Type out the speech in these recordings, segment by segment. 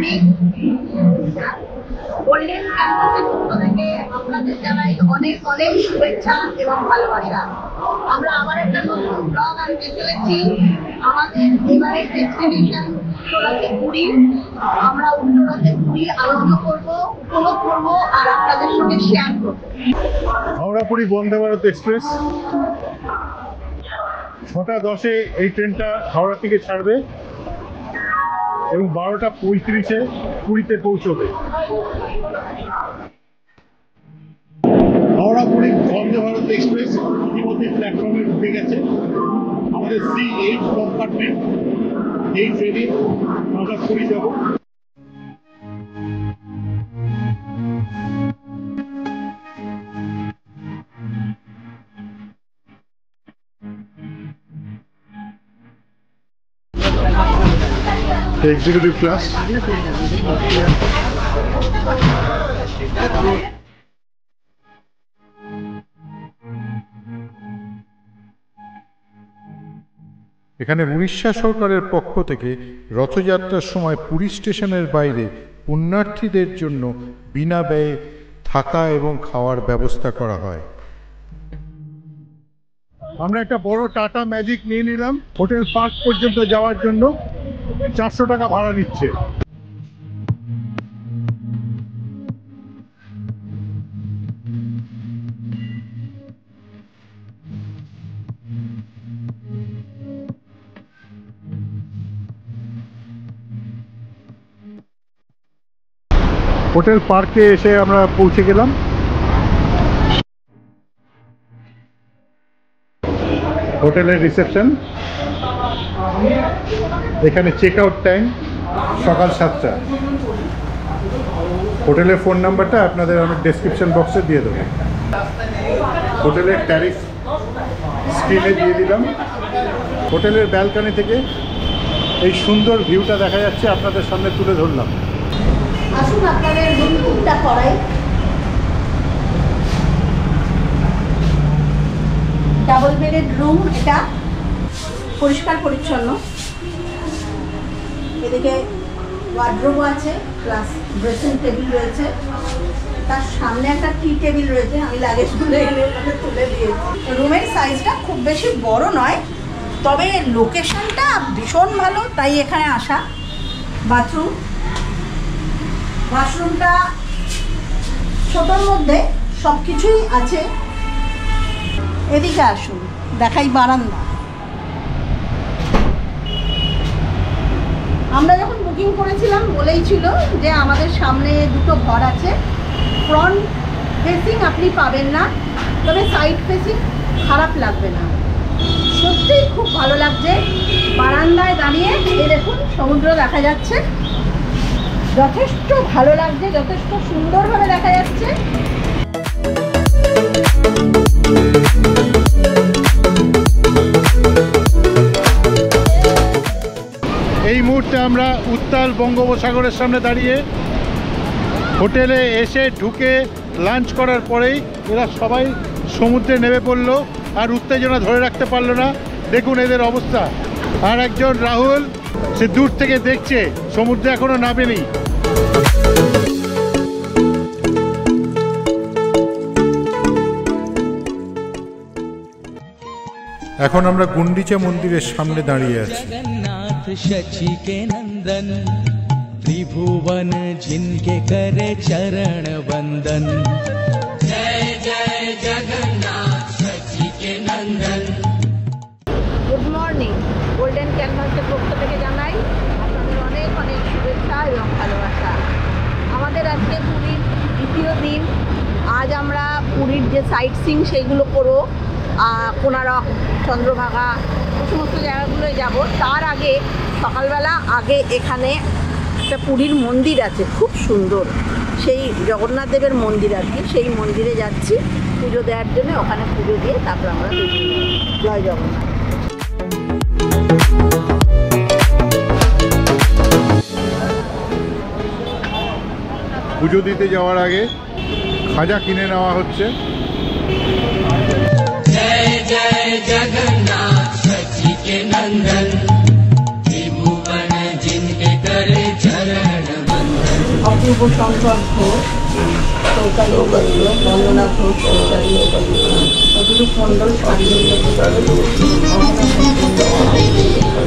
Puri golden ক্যানভাসের পক্ষ থেকে আপনাদের জানাই অনেক অনেক শুভেচ্ছা এবং ভালোবাসা। আমরা আবার একটা নতুন ব্লগ আনতে চলেছি। আমাদের এবারে ডেস্টিনেশন উত্তরাতে পুরী। আমরা উত্তরাতে পুরী আনন্দ করবো, উপভোগ করবো আর আপনাদের সঙ্গে শেয়ার করবো। হাওড়া পুরী বন্দে ভারত এক্সপ্রেস 6:10 এই ট্রেনটা হাওড়া থেকে ছাড়বে এবং 12:35 পুরীতে পৌঁছবে। হাওড়া পুরী বন্দে ভারত এক্সপ্রেস ইতিমধ্যে প্ল্যাটফর্মে ঢুকে গেছে। আমাদের C8 কম্পার্টমেন্ট এই ট্রেনে আমরা পুরী যাব। Executive class. এখানে উড়িষ্যা সরকারের পক্ষ থেকে রথযাত্রার সময় পুরী স্টেশনের বাইরে পুণ্যার্থীদের জন্য বিনা ব্যয়ে থাকা এবং খাওয়ার ব্যবস্থা করা হয়। আমরা একটা বড় টাটা ম্যাজিক নিয়ে নিলাম। হোটেল পার্ক পর্যন্ত যাওয়ার জন্য 400 টাকা ভাড়া নিচ্ছে। হোটেল পার্কে এসে আমরা পৌঁছে গেলাম। হোটেলের রিসেপশন। এখানে চেক আউট টাইম সকাল 7টা। হোটেলের ফোন নাম্বারটা আপনাদের আমি ডেসক্রিপশন বক্সে দিয়ে দেবো। হোটেলের ট্যারিফ স্ক্রিনে দিয়ে দিলাম। হোটেলের ব্যালকনি থেকে এই সুন্দর ভিউটা দেখা যাচ্ছে, আপনাদের সামনে তুলে ধরলাম। আসুন আপনাদের রুম টুরটা করাই। ডাবল বেডেড রুম, এটা পরিষ্কার পরিচ্ছন্ন। এদিকে ওয়ার্ড্রোব আছে, প্লাস ড্রেসিং টেবিল রয়েছে। তার সামনে একটা টি টেবিল রয়েছে, আমি লাগেজ তুলে দিয়েছি। রুমের সাইজটা খুব বেশি বড় নয়, তবে লোকেশনটা ভীষণ ভালো, তাই এখানে আসা। বাথরুমটা ছোটোর মধ্যে সব কিছুই আছে। এদিকে আসুন, দেখাই বারান্দা। আমরা যখন বুকিং করেছিলাম বলেই ছিল যে আমাদের সামনে দুটো ঘর আছে, ফ্রন্ট ফেসিং আপনি পাবেন না, তবে সাইড ফেসিং খারাপ লাগবে না। সত্যিই খুব ভালো লাগছে। বারান্দায় দাঁড়িয়ে এই দেখুন সমুদ্র দেখা যাচ্ছে, যথেষ্ট ভালো লাগছে, যথেষ্ট সুন্দরভাবে দেখা যাচ্ছে। এই মুহূর্তে আমরা উত্তাল বঙ্গোপসাগরের সামনে দাঁড়িয়ে। হোটেলে এসে ঢুকে লাঞ্চ করার পরেই এরা সবাই সমুদ্রে নেমে পড়লো, আর উত্তেজনা ধরে রাখতে পারলো না। দেখুন এদের অবস্থা। আর একজন রাহুল, সে দূর থেকে দেখছে, সমুদ্রে এখনো নামেনি। এখন আমরা গুন্ডিচা মন্দিরের সামনে দাঁড়িয়ে আছি। जगन्नाथ शची के नंदन, त्रिभुवन जिनके करे चरण वंदन। जय जय जगन्नाथ शची के नंदन। Good morning. গোল্ডেন ক্যানভাসের পক্ষ থেকে জানাই আপনাদের অনেক অনেক শুভেচ্ছা এবং ভালোবাসা। আমাদের আজকে পুরীর দ্বিতীয় দিন। আজ আমরা পুরীর যে সাইট সিইং সেইগুলো করবো। কোনারক, চন্দ্রভাগা, এই সমস্ত জায়গাগুলোয় যাব। তার আগে সকালবেলা এখানে একটা পুরীর মন্দির আছে খুব সুন্দর, সেই জগন্নাথ দেবের মন্দির আর কি, সেই মন্দিরে যাচ্ছি পুজো দেওয়ার জন্য। ওখানে পুজো দিয়ে তারপর আমরা জয় জগন্নাথ। পুজো দিতে যাওয়ার আগে খাজা কিনে নেওয়া হচ্ছে। जय जय जगन्नाथ शची के नंदन, त्रिभुवन जिनके करे चरण वंदन। শুভশঙ্কর ঘোষ, চৌতালি মন্ডল, বন্দনা ঘোষ, চৌতালি অভিরূপ মন্ডল,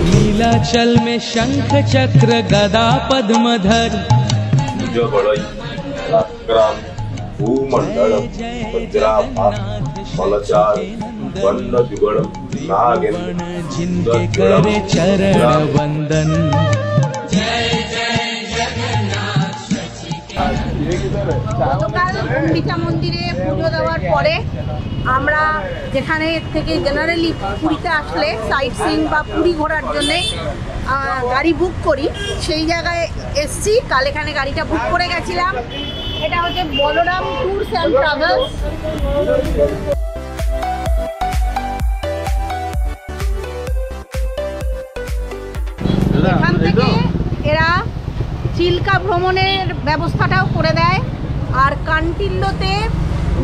नीलाचल में शंख चक्र गदा पद्मधर जगड़ई क्रांत भूमंडलम वज्राभात फलचार वर्ण जुगड़म नागेंद्र जिनके करे चरण वंदन। গতকাল গুন্ডিচা মন্দিরে পুজো দেওয়ার পরে আমরা যেখানে থেকে জেনারেলি পুরীতে আসলে সাইট সিইং বা পুরী ঘোরার জন্যে গাড়ি বুক করি, সেই জায়গায় এসছি। কাল এখানে গাড়িটা বুক করে গেছিলাম। এটা হচ্ছে বলরাম ট্যুরস অ্যান্ড ট্রাভেলস। এখান থেকে এরা চিল্কা ভ্রমণের ব্যবস্থাটাও করে দেয়। আর কান্টিল্যতে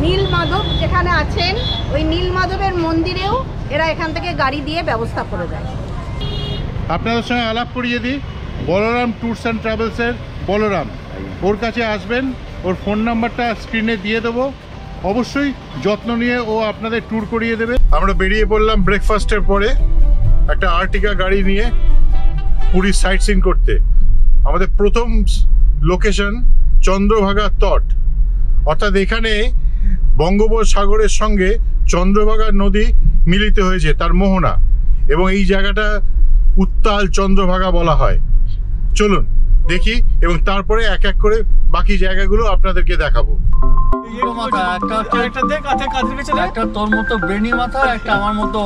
নীলমাধব যেখানে আছেন, ওই নীলমাধবের মন্দিরেও এরা এখান থেকে গাড়ি দিয়ে ব্যবস্থা করে দেয়। আপনাদের সঙ্গে আলাপ করিয়ে দিই, বলরাম ট্যুরস অ্যান্ড ট্রাভেলসের বলরাম, ওর কাছে আসবেন। ওর ফোন নাম্বারটা স্ক্রিনে দিয়ে দেবো। অবশ্যই যত্ন নিয়ে ও আপনাদের ট্যুর করিয়ে দেবে। আমরা বেরিয়ে পড়লাম ব্রেকফাস্টের পরে একটা আর্টিকা গাড়ি নিয়ে পুরী সাইট সিইং করতে। আমাদের প্রথম লোকেশন চন্দ্রভাগা তট, অর্থাৎ এখানে বঙ্গোপসাগরের সঙ্গে চন্দ্রভাগা নদী মিলিত হয়েছে, তার মোহনা, এবং এই জায়গাটা উত্তাল চন্দ্রভাগা বলা হয়। চলুন দেখি এবং তারপরে এক এক করে বাকি জায়গাগুলো আপনাদেরকে দেখাবো। একটা তোর মতো ব্রেনি মাথা, একটা আমার মতো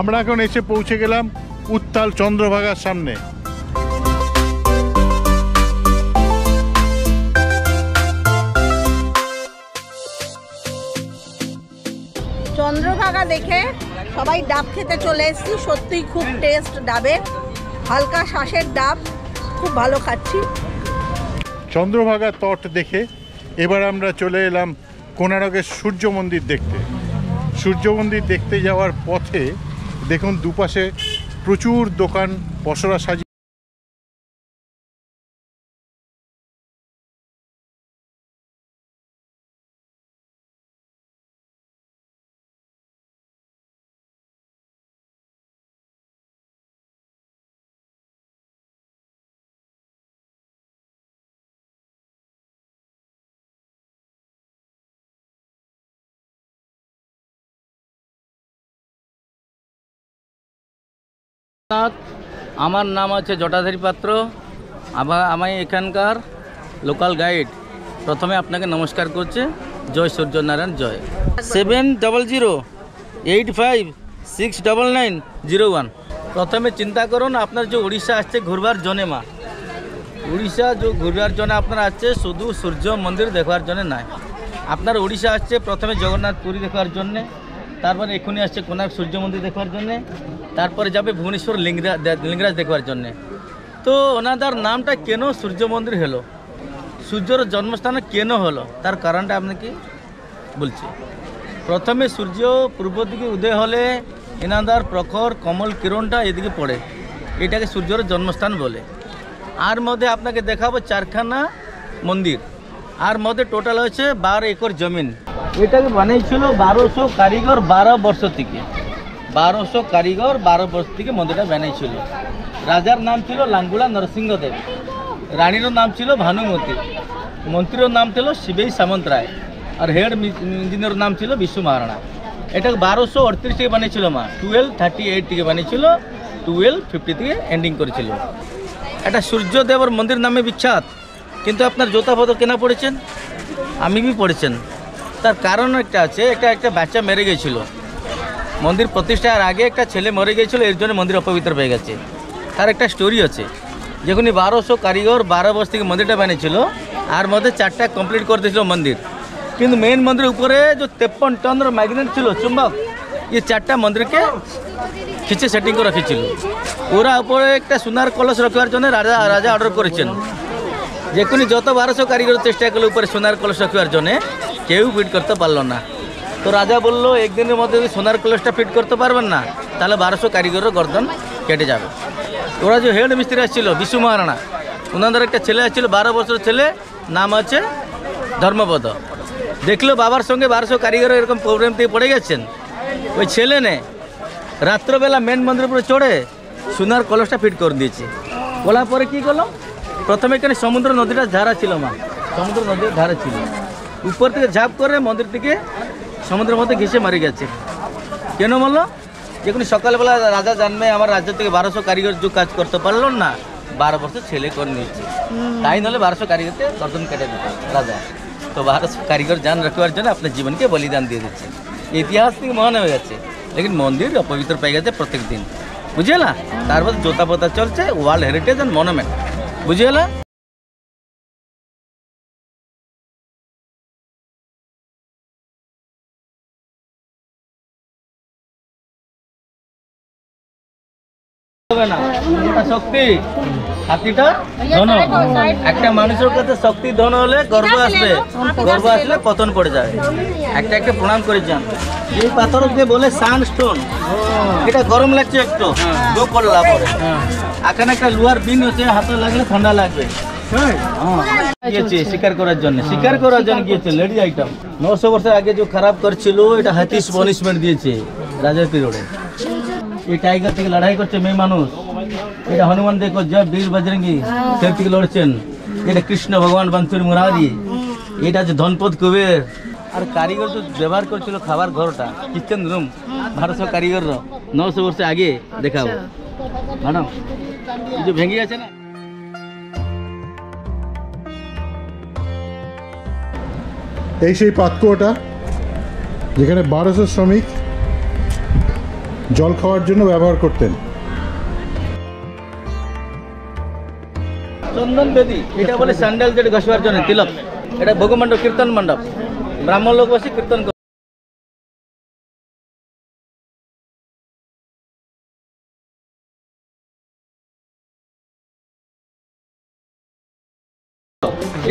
আমরা এখন এসে পৌঁছে গেলাম উত্তাল চন্দ্রভাগার সামনে। চন্দ্রভাগা দেখে সবাই ডাব খেতে চলে এসেছি। সত্যিই খুব টেস্ট ডাবের, হালকা শ্বাসের ডাব, খুব ভালো খাচ্ছি। চন্দ্রভাগা তট দেখে এবার আমরা চলে এলাম কোণারকের সূর্য মন্দির দেখতে। সূর্য মন্দির দেখতে যাওয়ার পথে দেখুন দুপাশে প্রচুর দোকান পসরা সাজিয়ে। আমার নাম আছে জটাধারী পাত্র। আমি এখানকার লোকাল গাইড। প্রথমে আপনাকে নমস্কার করছে। জয় সূর্যনারায়ণ জয়। 7085656991। প্রথমে চিন্তা করুন আপনার যে উড়িষ্যা আসছে ঘুরবার জন্য, মা উড়িষ্যা যে ঘুরবার জন্য আপনার আসছে শুধু সূর্য মন্দির দেখবার জন্য নয়। আপনার উড়িষ্যা আসছে প্রথমে জগন্নাথ পুরী দেখবার জন্যে, তারপরে এখনই আসছে কোণার্ক সূর্য মন্দির দেখবার জন্যে, তারপরে যাবে ভুবনেশ্বর লিঙ্গরাজ দেখবার জন্যে। তো ওনাদের নামটা কেন সূর্য মন্দির হলো, সূর্যর জন্মস্থান কেন হলো, তার কারণটা আপনাকে বলছি। প্রথমে সূর্য পূর্ব দিকে উদয় হলে এনাদের প্রখর কমল কিরণটা এদিকে পড়ে, এটাকে সূর্যর জন্মস্থান বলে। আর মধ্যে আপনাকে দেখাবো চারখানা মন্দির, আর মধ্যে টোটাল হচ্ছে 12 একর জমিন। এটাকে বানিয়েছিল 1200 কারিগর 12 বর্ষ থেকে। 1200 কারিগর 12 বর্ষ থেকে মন্দিরটা বানিয়েছিল। রাজার নাম ছিল লাঙ্গুলা নরসিংহদেব, রানীর নাম ছিল ভানুমতি, মন্ত্রীর নাম ছিল শিবেই সামন্ত রায়, আর হেড ইঞ্জিনিয়ার নাম ছিল বিশু মহারাণা। এটাকে 1238 থেকে বানিয়েছিল মা, 1238 থেকে বানিয়েছিল, 1250 থেকে এন্ডিং করেছিল। এটা সূর্যদেবর মন্দির নামে বিখ্যাত। কিন্তু আপনার জোতাপদ কেনা পড়েছেন, আমি বি পড়েছেন। তার কারণ একটা আছে, একটা বাচ্চা মেরে গেছিল মন্দির প্রতিষ্ঠার আগে, একটা ছেলে মরে গিয়েছিল, এর জন্য মন্দির অপবিত্র হয়ে গেছে। তার একটা স্টোরি আছে। যখন 1200 কারিগর 12 বর্ষ থেকে মন্দিরটা বানিয়েছিল, আর মধ্যে 4টা কমপ্লিট করে দিয়েছিল মন্দির। কিন্তু মেন মন্দিরের উপরে যে 53 টনের ম্যাগনেট ছিল চুম্বক, এই 4টা মন্দিরকে খিচে সেটিং করে রেখেছিল। ওরা উপরে একটা সোনার কলস রাখার জন্য রাজা অর্ডার করেছেন। যখনই যত 1200 কারিগর চেষ্টা করলো উপরে সোনার কলস রাখার জন্য, কেউ ফিট করতে পারলো না। তো তো রাজা বলল একদিনের মধ্যে যদি সোনার কলসটা ফিট করতে পারবেন না তাহলে 1200 কারিগরের গর্দন কেটে যাবে। ওরা যে হেড মিস্ত্রি আসছিল বিশু মহারানা, ওনাদের একটা ছেলে আসছিল 12 বছরের ছেলে, নাম আছে ধর্মপদ। দেখলো বাবার সঙ্গে 1200 কারিগর এরকম প্রবলেম থেকে পড়ে গেছেন, ওই ছেলে নে রাত্রবেলা মেন মন্দিরের উপরে চড়ে সোনার কলসটা ফিট করে দিয়েছে। বলার পরে কী করলো, প্রথমে এখানে সমুদ্র নদীটা ধারা ছিল, মা সমুদ্র নদীর ধারা ছিল, উপর থেকে ঝাঁপ করে মন্দির থেকে সমুদ্রের মধ্যে ঘেঁষে মারি গেছে। কেন বললো, যখন সকালবেলা রাজা জানবে আমার রাজ্য থেকে 1200 কারিগর যে কাজ করতে পারল না, 12 বছর ছেলে করে নিয়েছে, তাই নাহলে 1200 কারিগরকে গর্দন কেটে দিত রাজা। তো 1200 কারিগর জান রাখবার জন্য আপনার জীবনকে বলিদান দিয়ে দিচ্ছে। ইতিহাস থেকে মহান হয়ে গেছে, লেকিন মন্দির অপবিত্র পেয়ে গেছে প্রত্যেক দিন, বুঝিলা। তারপর জোতা পোতা চলছে, ওয়ার্ল্ড হেরিটেজ অ্যান্ড মনুমেন্ট, বুঝিলা। শক্তি হাতিটা ধন, একটা মানুষের কাছে শক্তি ধন হলে গর্ব আসবে, গর্ব আসলে পতন পড়ে যাবে। একটা একটা প্রণাম করে যান। এই পাথর যে বলে সানস্টোন, এটা গরম লাগছে একটু গো করলা পরে, এখানে একটা লোহার বিন হচ্ছে, হাতে লাগলে ঠান্ডা লাগবে। গিয়েছে শিকার করার জন্য, শিকার করার জন্য গিয়েছে, লেডি আইটেম। 900 বছর আগে যে খারাপ করছিল এটা হাতিস পনিশমেন্ট দিয়েছে রাজার পিরিয়ডে। এই টাইগার থেকে লড়াই করছে মেয়ে মানুষ, এটা হনুমান দেখো জয় বীর বজরঙ্গী সে থেকে লড়ছেন, এটা কৃষ্ণ ভগবান বানসুরি মুরারি, এটা হচ্ছে ধনপদ কুবের। আর কারিগর তো ব্যবহার করছিল খাবার ঘরটা, কিচেন রুম 1200 কারিগর 900 বছর আগে দেখাবো ম্যাডাম, এই যে ভেঙে গেছে না। এই সেই পাতকুয়োটা যেখানে 1200 শ্রমিক জল খাওয়ার জন্য ব্যবহার করতেন। চন্দন বেদি, এটা বলে স্যান্ডেল যেটা ঘষবার জন্য তিলক, এটা ভোগমণ্ডপ কীর্তন মণ্ডপ, ব্রাহ্মণ লোক বসে কীর্তন করে।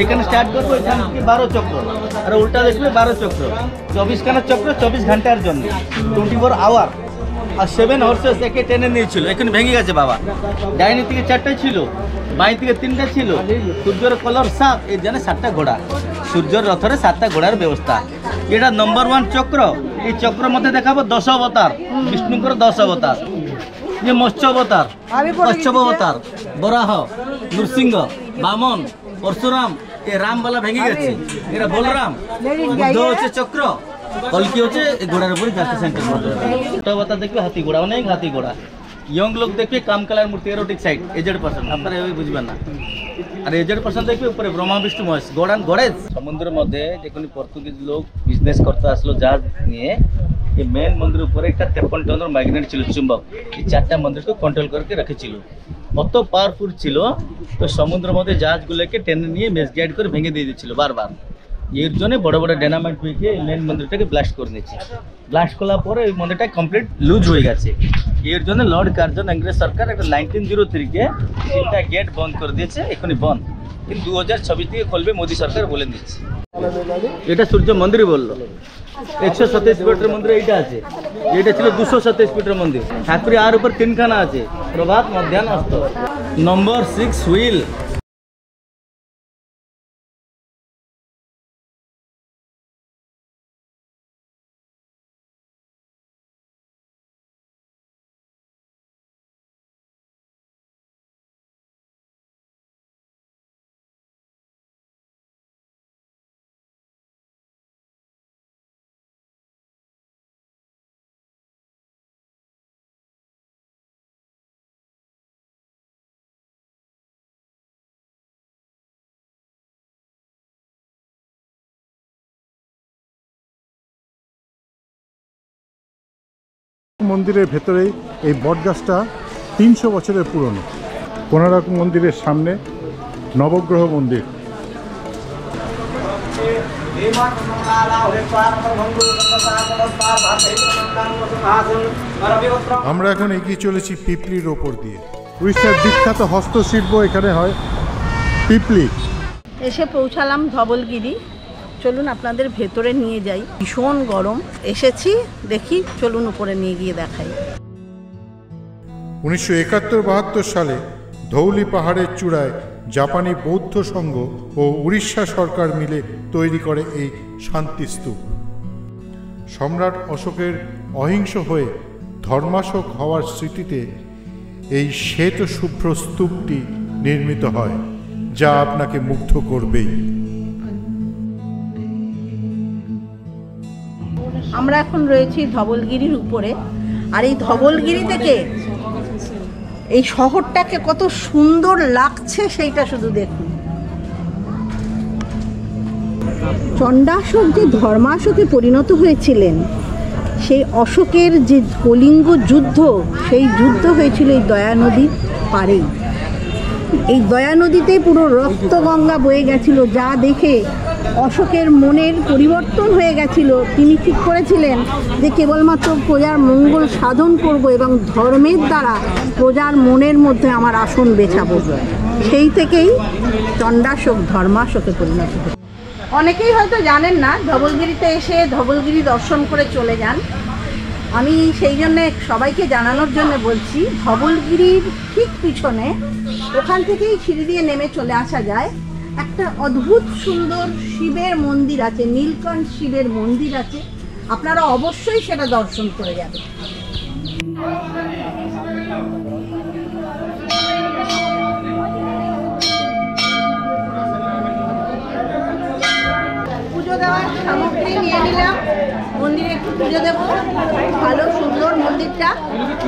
এখানে স্টার্ট করবো, এখান থেকে 12 চক্র, আর উল্টা দেখবে 12 চক্র, 24 খানা চক্র 24 ঘন্টার জন্য, 24 আওয়ার। আর 7 হর্সেস একে টেনে নিয়েছিল, এখন ভেঙে গেছে বাবা। ডাইনি থেকে 4টা ছিল, বাই থেকে 3টা ছিল। সূর্যের কলর 7, এর জন্য 7টা ঘোড়া, সূর্যের রথরে 7টা ঘোড়ার ব্যবস্থা। এটা নম্বর 1 চক্র। এই চক্রের মধ্যে দেখাবো 10 অবতার, বিষ্ণুଙ୍କର 10 অবতার। যে মৎস্য অবতার, কচ্ছপ অবতার, বরাহ, নৃসিংহ, বামন, পরশুরাম। এ রাম বলা ভেঙে গেছে, এটা বলরাম। বুদ্ধ হচ্ছে চক্র, কলকি হচ্ছে ঘোড়ার উপরে যাচ্ছে সেন্টার মধ্যে। অবতার দেখবে হাতি ঘোড়া, অনেক হাতি ঘোড়া। ইয়ং লোক দেখবে কামকালার মূর্তি, এরোটিক সাইড, এজেড পার্সন, আপনারা এভাবে বুঝবেন না। আর এজেড পার্সন দেখবে উপরে ব্রহ্মা বিষ্ণু মহেশ, গোড়ান গড়েজ। সমুদ্রের মধ্যে যে কোনো পর্তুগিজ লোক বিজনেস করতে আসলো জাহাজ নিয়ে, এই মেন মন্দিরের উপরে একটা 53 টনের ম্যাগনেট ছিল, চুম্বক। এই 4টা মন্দিরকে কন্ট্রোল করে রেখেছিল, অত পাওয়ারফুল ছিল। তো সমুদ্রের মধ্যে জাহাজগুলোকে টেনে নিয়ে মেসগাইড করে ভেঙে দিয়ে দিচ্ছিল বারবার। এর জন্য বড় বড় ডায়নামাইট পেয়ে মেন মন্দিরটাকে ব্লাস্ট করে নিয়েছে। ব্লাস্ট করার পরে ওই মন্দিরটা কমপ্লিট লুজ হয়ে গেছে। এর জন্য লর্ড কার্জন ইংরেজ সরকার একটা 1903-কে 3টা গেট বন্ধ করে দিয়েছে, এখনই বন্ধ, কিন্তু 2026 থেকে খুলবে মোদী সরকার বলে দিচ্ছে। এটা সূর্য মন্দিরই বললো। 127 ফিটের মন্দির এইটা আছে, এটা ছিল 227 ফিটের মন্দির। ঠাকুরের আর উপর 3খানা আছে, প্রভাত, মধ্যাহ্ন, অস্ত। নম্বর 6 হুইল। মন্দিরের ভেতরেই এই বটগাছটা 300 বছরের পুরনো। কোনারক মন্দিরের সামনে নবগ্রহ মন্দির। আমরা এখন এগিয়ে চলেছি পিপলির ওপর দিয়ে। উড়িষ্যার বিখ্যাত হস্তশিল্প এখানে হয় পিপলি। এসে পৌঁছালাম ধবলগিরি। চলুন আপনাদের ভেতরে নিয়ে যাই। ভীষণ গরম, এসেছি দেখি, চলুন উপরে নিয়ে গিয়ে দেখাই। 1971-72 সালে ধৌলি পাহাড়ের চূড়ায় জাপানি বৌদ্ধ সংঘ ও উড়িষ্যা সরকার মিলে তৈরি করে এই শান্তিস্তূপ। সম্রাট অশোকের অহিংস হয়ে ধর্মাশোক হওয়ার স্মৃতিতে এই শ্বেত শুভ্র স্তূপটি নির্মিত হয়, যা আপনাকে মুগ্ধ করবেই। আমরা এখন রয়েছি ধবলগিরির উপরে, আর এই ধবলগিরি থেকে এই শহরটাকে কত সুন্দর লাগছে সেইটা শুধু দেখুন। চণ্ডাশোক যে ধর্মাশোকে পরিণত হয়েছিলেন, সেই অশোকের যে কলিঙ্গ যুদ্ধ, সেই যুদ্ধ হয়েছিল এই দয়া নদীর পাড়েই। এই দয়া নদীতেই পুরো রক্তগঙ্গা বয়ে গেছিল, যা দেখে অশোকের মনের পরিবর্তন হয়ে গেছিল। তিনি ঠিক করেছিলেন যে কেবলমাত্র প্রজার মঙ্গল সাধন করব এবং ধর্মের দ্বারা প্রজার মনের মধ্যে আমার আসন বেছাবো। সেই থেকেই চণ্ডাশোক ধর্মাশোকে পরিণত হয়। অনেকেই হয়তো জানেন না, ধবলগিরিতে এসে ধবলগিরি দর্শন করে চলে যান। আমি সেই জন্যে সবাইকে জানানোর জন্য বলছি, ধবলগিরির ঠিক পিছনে ওখান থেকেই সিঁড়ি দিয়ে নেমে চলে আসা যায়। একটা অদ্ভুত সুন্দর শিবের মন্দির আছে, নীলকণ্ঠ শিবের মন্দির আছে, আপনারা অবশ্যই সেটা দর্শন করে যাবেন। পুজো দেওয়ার সামগ্রী নিয়ে নিলাম, মন্দিরে একটু পুজো দেবো। ভালো সুন্দর মন্দিরটা,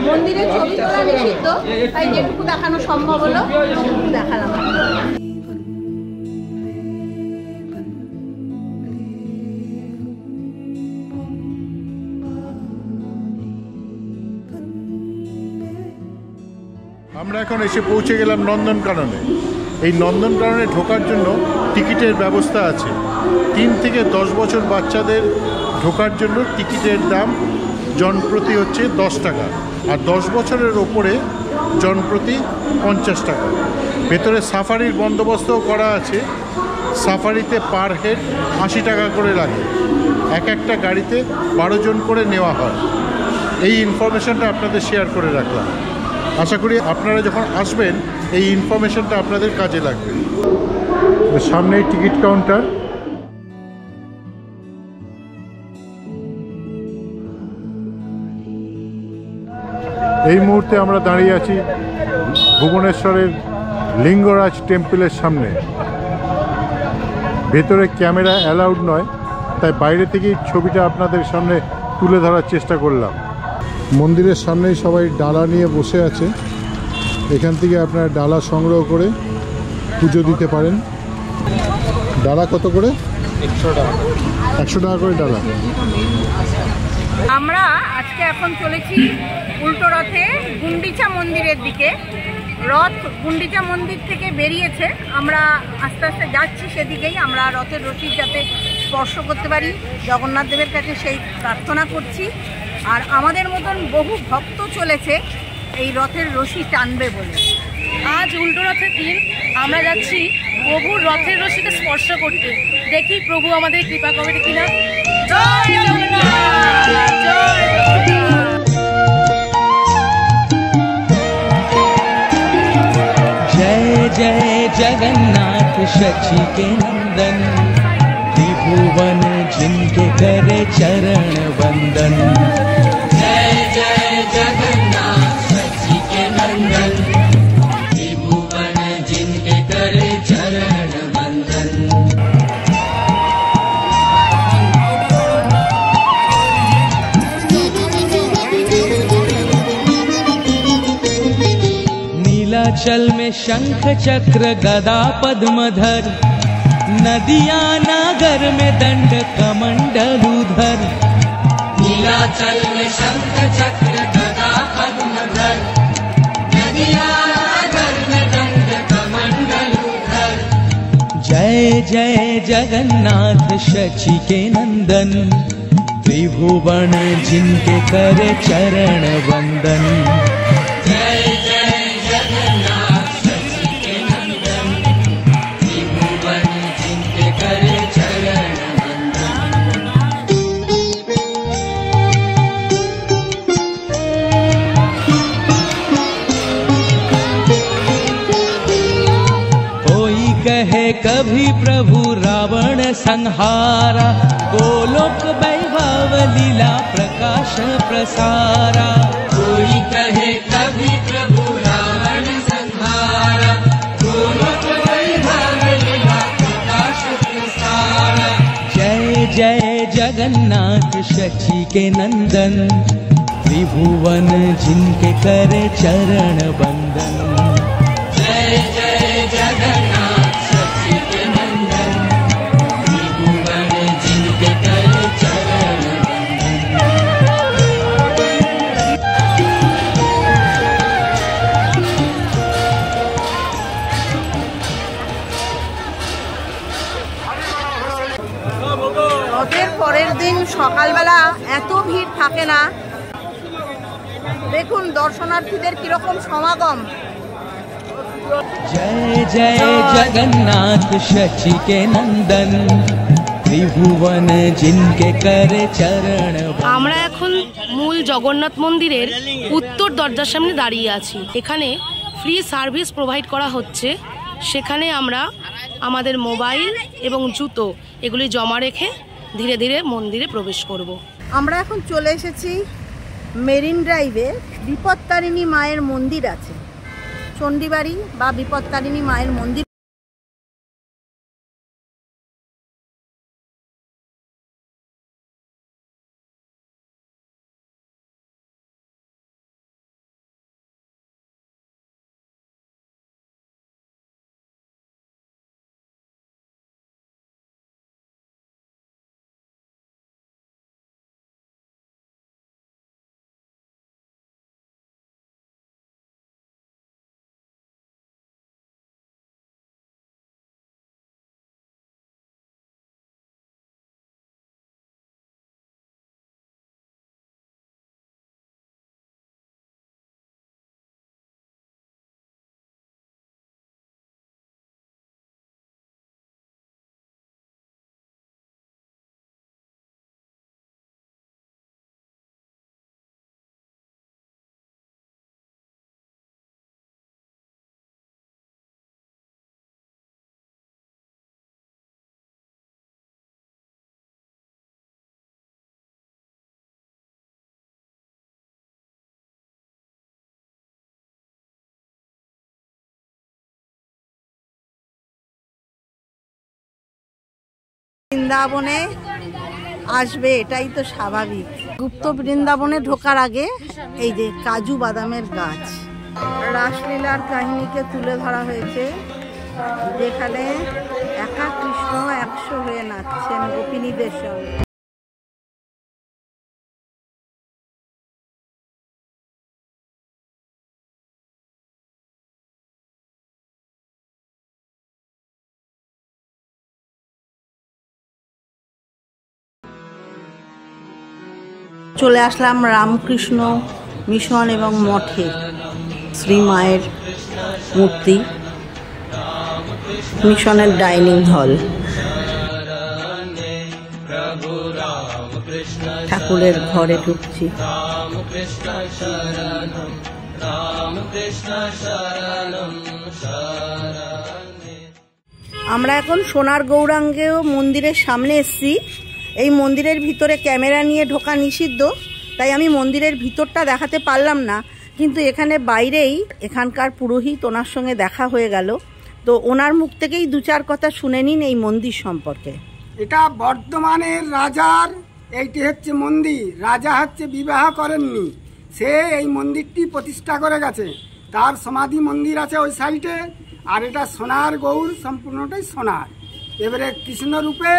মন্দিরে ছবি তোলা নিষিদ্ধ, তাই যেটুকু দেখানো সম্ভব হলো সেটুকু দেখালাম। আমরা এখন এসে পৌঁছে গেলাম নন্দনকাননে। এই নন্দনকাননে ঢোকার জন্য টিকিটের ব্যবস্থা আছে। 3 থেকে 10 বছর বাচ্চাদের ঢোকার জন্য টিকিটের দাম জনপ্রতি হচ্ছে 10 টাকা, আর 10 বছরের ওপরে জনপ্রতি 50 টাকা। ভেতরে সাফারির বন্দোবস্তও করা আছে। সাফারিতে পার হেড 80 টাকা করে লাগে। একটা গাড়িতে 12 জন করে নেওয়া হয়। এই ইনফরমেশনটা আপনাদের শেয়ার করে রাখলাম। আশা করি আপনারা যখন আসবেন এই ইনফরমেশনটা আপনাদের কাজে লাগবে। সামনেই টিকিট কাউন্টার। এই মুহূর্তে আমরা দাঁড়িয়ে আছি ভুবনেশ্বরের লিঙ্গরাজ টেম্পলের সামনে। ভেতরে ক্যামেরা অ্যালাউড নয়, তাই বাইরে থেকেই ছবিটা আপনাদের সামনে তুলে ধরার চেষ্টা করলাম। মন্দিরের সামনেই সবাই ডালা নিয়ে বসে আছে। এখান থেকে আপনারা ডালা সংগ্রহ করে পুজো দিতে পারেন। ডালা কত করে? 100 টাকা। 100 টাকা করে ডালা। আমরা আজকে এখন চলেছি উল্টো রথে গুন্ডিচা মন্দিরের দিকে। রথ গুন্ডিচা মন্দির থেকে বেরিয়েছে, আমরা আস্তে আস্তে যাচ্ছি সেদিকেই। আমরা রথের রশি যাতে স্পর্শ করতে পারি, জগন্নাথ দেবের কাছে সেই প্রার্থনা করছি। আর আমাদের মতন বহু ভক্ত চলেছে এই রথের রশি টানবে বলে। আজ উল্টো রথের দিন, আমরা যাচ্ছি প্রভুর রথের রশিকে স্পর্শ করতে। দেখি প্রভু আমাদের কৃপা করবে কিনা। জয় জগন্নাথ, জয় জগন্নাথ। जय जय जगन्नाथ शची के नंदन, त्रिभुवन जिनके करे चरण वंदन। जय जय जगन्नाथ शची के नंदन, त्रिभुवन जिनके करे चरण वंदन। नीलाचल में शंख चक्र गदा पद्मधर, नदिया नागर में दंड कमंडलूधर। नीलाचल में शंख चक्र गदा पद्मधर, नदिया नागर में दंड कमंडलूधर। जय जय जगन्नाथ शची के नंदन, त्रिभुवन जिनके करे चरण वंदन। जय जय जगन्नाथ शची के नंदन, त्रिभुवन जिनके करे चरण वंदन। कहे कभी प्रभु रावण संहारा, गोलोक वैभव लीला प्रकाश प्रसारा। कोई कहे कभी प्रभु रावण संहारा, गोलोक वैभव लीला प्रकाश प्रसारा। जय जय जगन्नाथ शची के नंदन, त्रिभुवन जिनके करे चरण बंदन। जय जय जगन्नाथ शची के नंदन, त्रिभुवन जिनके करे चरण রথের পরের দিন সকালবেলা এত ভিড় থাকে না। দেখুন দর্শনার্থীদের কিরকম সমাগম। जय जय जगन्नाथ शची के नंदन, त्रिभुवन जिनके करे चरण। আমরা এখন মূল জগন্নাথ মন্দিরের উত্তর দরজার সামনে দাঁড়িয়ে আছি। এখানে ফ্রি সার্ভিস প্রোভাইড করা হচ্ছে। সেখানে আমরা আমাদের মোবাইল এবং জুতো এগুলি জমা রেখে ধীরে ধীরে মন্দিরে প্রবেশ করব। আমরা এখন চলে এসেছি মেরিন ড্রাইভে। বিপত্তারিণী মায়ের মন্দির আছে, চণ্ডীবাড়ি বা বিপত্তারিণী মায়ের মন্দির। বৃন্দাবনে আসবে এটাই তো স্বাভাবিক। গুপ্ত বৃন্দাবনে ঢোকার আগে এই যে কাজু বাদামের গাছ। রাসলীলার কাহিনীকে তুলে ধরা হয়েছে, যেখানে একা কৃষ্ণ 100 হয়ে নাচছেন গোপিনীদের সঙ্গে। চলে আসলাম রামকৃষ্ণ মিশন এবং মঠে। শ্রী মায়ের মূর্তি, মিশনের ডাইনিং হল, ঠাকুরের ঘরে ঢুকছি। আমরা এখন সোনার গৌরাঙ্গেয় মন্দিরের সামনে এসেছি। এই মন্দিরের ভিতরে ক্যামেরা নিয়ে ঢোকা নিষিদ্ধ, তাই আমি মন্দিরের ভিতরটা দেখাতে পারলাম না, কিন্তু এখানে বাইরেই এখানকার পুরোহিত, ওনার সঙ্গে দেখা হয়ে গেল। তো ওনার মুখ থেকেই 2-4 কথা শুনে নিন এই মন্দির সম্পর্কে। এটা বর্ধমানের রাজার, এইটি হচ্ছে মন্দির। রাজা হচ্ছে বিবাহ করেননি, সে এই মন্দিরটি প্রতিষ্ঠা করে গেছে। তার সমাধি মন্দির আছে ওই সাইডে। আর এটা সোনার গৌর, সম্পূর্ণটাই সোনার। এবারে কৃষ্ণ রূপে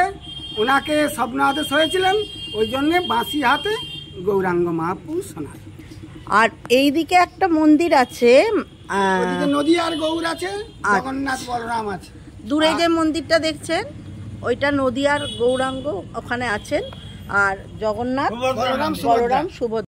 ওনাকে স্বপ্ন আদেশ হয়েছিলেন, ওই জন্যে বাঁশি হাতে গৌরাঙ্গ মহাপুর সোনার। আর এইদিকে একটা মন্দির আছে, নদিয়ার গৌর আছে, জগন্নাথ বলরাম আছে। দূরে যে মন্দিরটা দেখছেন ওইটা নদিয়ার গৌরাঙ্গ, ওখানে আছেন। আর জগন্নাথ বলরাম সুভদ্রা।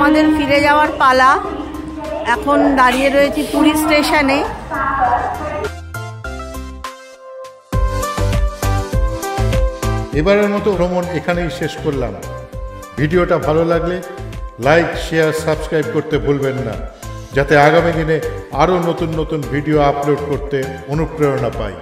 আমাদের ফিরে যাওয়ার পালা। এখন দাঁড়িয়ে রয়েছি পুরী স্টেশনে। এবারের মতো ভ্রমণ এখানেই শেষ করলাম। ভিডিওটা ভালো লাগলে লাইক, শেয়ার, সাবস্ক্রাইব করতে ভুলবেন না, যাতে আগামী দিনে আরও নতুন নতুন ভিডিও আপলোড করতে অনুপ্রেরণা পাই।